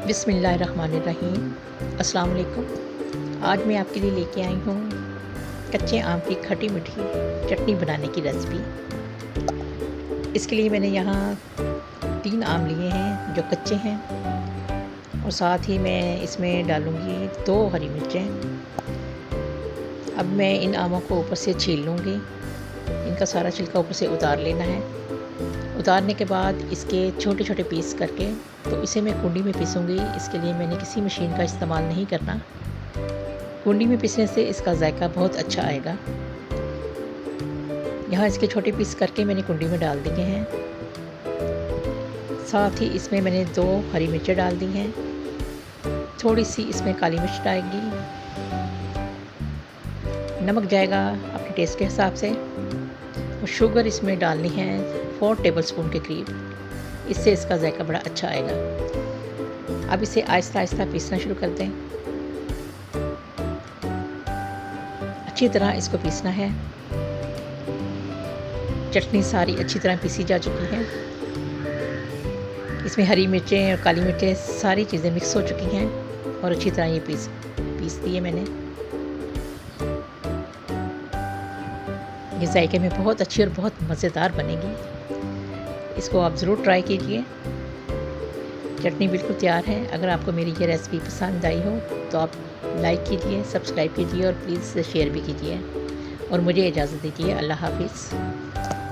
बिस्मिल्लाहिर्रहमानिर्रहीम। अस्सलाम वालेकुम। आज मैं आपके लिए लेके आई हूँ कच्चे आम की खट्टी मीठी चटनी बनाने की रेसिपी। इसके लिए मैंने यहाँ 3 आम लिए हैं जो कच्चे हैं, और साथ ही मैं इसमें डालूँगी 2 हरी मिर्चें। अब मैं इन आमों को ऊपर से छील लूँगी। इनका सारा छिलका ऊपर से उतार लेना है। उतारने के बाद इसके छोटे छोटे पीस करके तो इसे मैं कुंडी में पीसूँगी। इसके लिए मैंने किसी मशीन का इस्तेमाल नहीं करना। कुंडी में पीसने से इसका जायका बहुत अच्छा आएगा। यहाँ इसके छोटे पीस करके मैंने कुंडी में डाल दिए हैं। साथ ही इसमें मैंने 2 हरी मिर्चें डाल दी हैं। थोड़ी सी इसमें काली मिर्च डालेगी। नमक जाएगा अपने टेस्ट के हिसाब से, और शुगर इसमें डालनी है 4 टेबलस्पून के करीब। इससे इसका जायका बड़ा अच्छा आएगा। अब इसे आहिस्ता आहिस्ता पीसना शुरू कर दें। अच्छी तरह इसको पीसना है। चटनी सारी अच्छी तरह पीसी जा चुकी है। इसमें हरी मिर्चें और काली मिर्चें सारी चीज़ें मिक्स हो चुकी हैं, और अच्छी तरह ये पीस दी है मैंने। ये जायके में बहुत अच्छी और बहुत मज़ेदार बनेगी। इसको आप ज़रूर ट्राई कीजिए। चटनी बिल्कुल तैयार है। अगर आपको मेरी ये रेसिपी पसंद आई हो तो आप लाइक कीजिए, सब्सक्राइब कीजिए और प्लीज़ शेयर भी कीजिए। और मुझे इजाज़त दीजिए। अल्लाह हाफ़िज़।